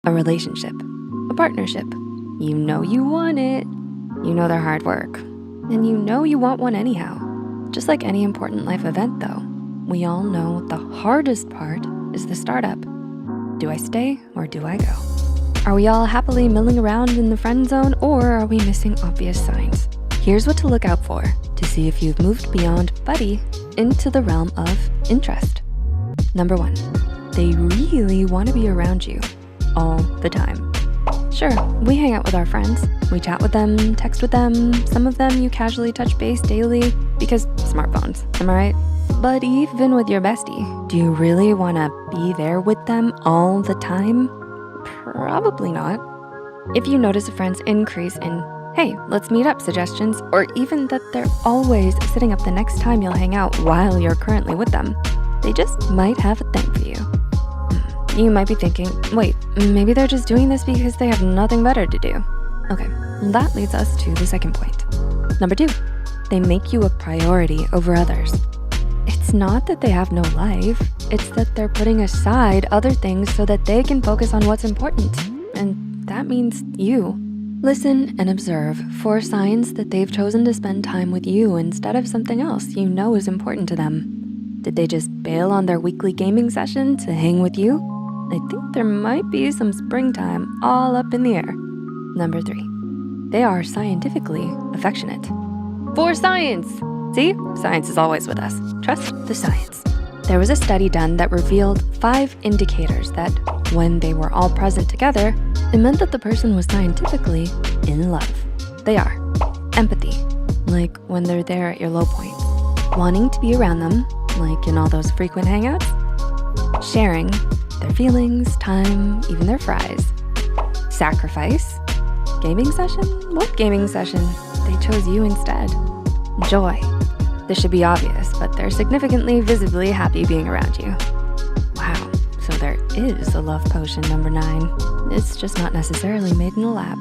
a relationship, a partnership. You know you want it. You know they're hard work. And you know you want one anyhow. Just like any important life event though, we all know the hardest part is the startup. Do I stay or do I go? Are we all happily milling around in the friend zone, or are we missing obvious signs? Here's what to look out for to see if you've moved beyond buddy into the realm of interest. Number 1, they really wanna be around you all the time. Sure, we hang out with our friends. We chat with them, text with them. Some of them you casually touch base daily because smartphones, am I right? But even with your bestie, do you really wanna be there with them all the time? Probably not. If you notice a friend's increase in, hey, let's meet up suggestions, or even that they're always sitting up the next time you'll hang out while you're currently with them, they just might have a thing for you. You might be thinking, wait, maybe they're just doing this because they have nothing better to do. Okay, that leads us to the second point. Number 2, they make you a priority over others. It's not that they have no life, it's that they're putting aside other things so that they can focus on what's important. And that means you. Listen and observe for signs that they've chosen to spend time with you instead of something else you know is important to them. Did they just bail on their weekly gaming session to hang with you? I think there might be some springtime all up in the air. Number 3, they are scientifically affectionate. For science! See, science is always with us. Trust the science. There was a study done that revealed 5 indicators that when they were all present together, it meant that the person was scientifically in love. They are empathy, like when they're there at your low point. Wanting to be around them, like in all those frequent hangouts. Sharing their feelings, time, even their fries. Sacrifice. Gaming session? What gaming session? They chose you instead. Joy. This should be obvious, but they're significantly, visibly happy being around you. Wow, so there is a love potion, number 9. It's just not necessarily made in a lab.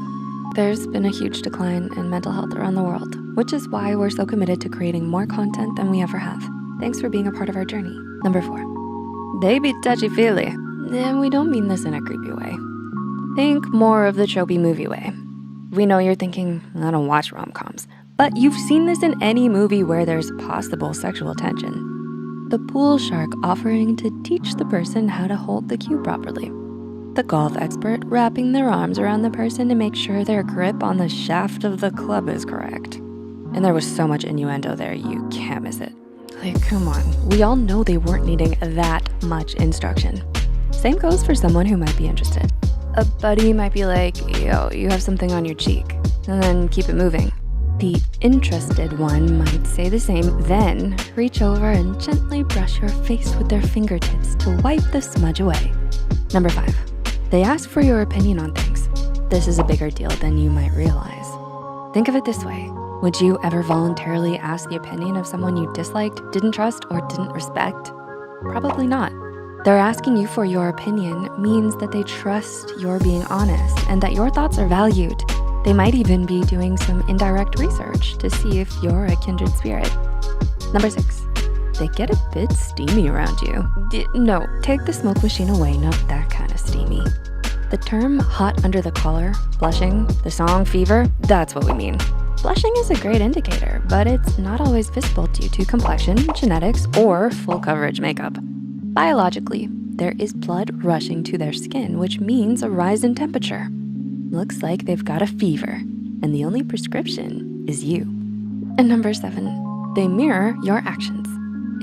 There's been a huge decline in mental health around the world, which is why we're so committed to creating more content than we ever have. Thanks for being a part of our journey. Number 4, they be touchy-feely. And we don't mean this in a creepy way. Think more of the tropey movie way. We know you're thinking, I don't watch rom-coms, but you've seen this in any movie where there's possible sexual tension. The pool shark offering to teach the person how to hold the cue properly. The golf expert wrapping their arms around the person to make sure their grip on the shaft of the club is correct. And there was so much innuendo there, you can't miss it. Like, come on, we all know they weren't needing that much instruction. Same goes for someone who might be interested. A buddy might be like, yo, you have something on your cheek, and then keep it moving. The interested one might say the same, then reach over and gently brush your face with their fingertips to wipe the smudge away. Number 5, they ask for your opinion on things. This is a bigger deal than you might realize. Think of it this way. Would you ever voluntarily ask the opinion of someone you disliked, didn't trust, or didn't respect? Probably not. They're asking you for your opinion means that they trust you're being honest and that your thoughts are valued. They might even be doing some indirect research to see if you're a kindred spirit. Number 6, they get a bit steamy around you. No, take the smoke machine away, not that kind of steamy. The term hot under the collar, blushing, the song fever, that's what we mean. Blushing is a great indicator, but it's not always visible due to complexion, genetics, or full coverage makeup. Biologically, there is blood rushing to their skin, which means a rise in temperature. Looks like they've got a fever, and the only prescription is you. And number 7, they mirror your actions.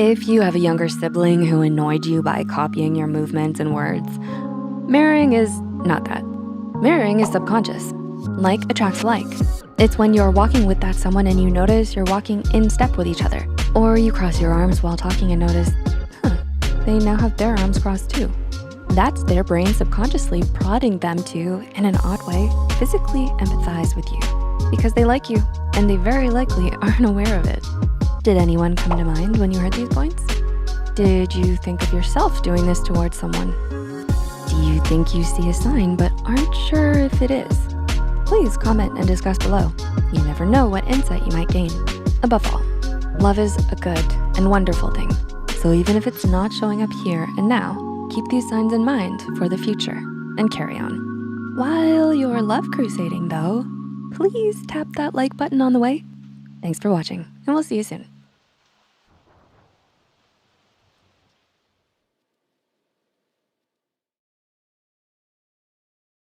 If you have a younger sibling who annoyed you by copying your movements and words, mirroring is not that. Mirroring is subconscious. Like attracts like. It's when you're walking with that someone and you notice you're walking in step with each other. Or you cross your arms while talking and notice, they now have their arms crossed too. That's their brain subconsciously prodding them to, in an odd way, physically empathize with you because they like you and they very likely aren't aware of it. Did anyone come to mind when you heard these points? Did you think of yourself doing this towards someone? Do you think you see a sign but aren't sure if it is? Please comment and discuss below. You never know what insight you might gain. Above all, love is a good and wonderful thing. So even if it's not showing up here and now, keep these signs in mind for the future and carry on. While you're love crusading though, please tap that like button on the way. Thanks for watching, and we'll see you soon.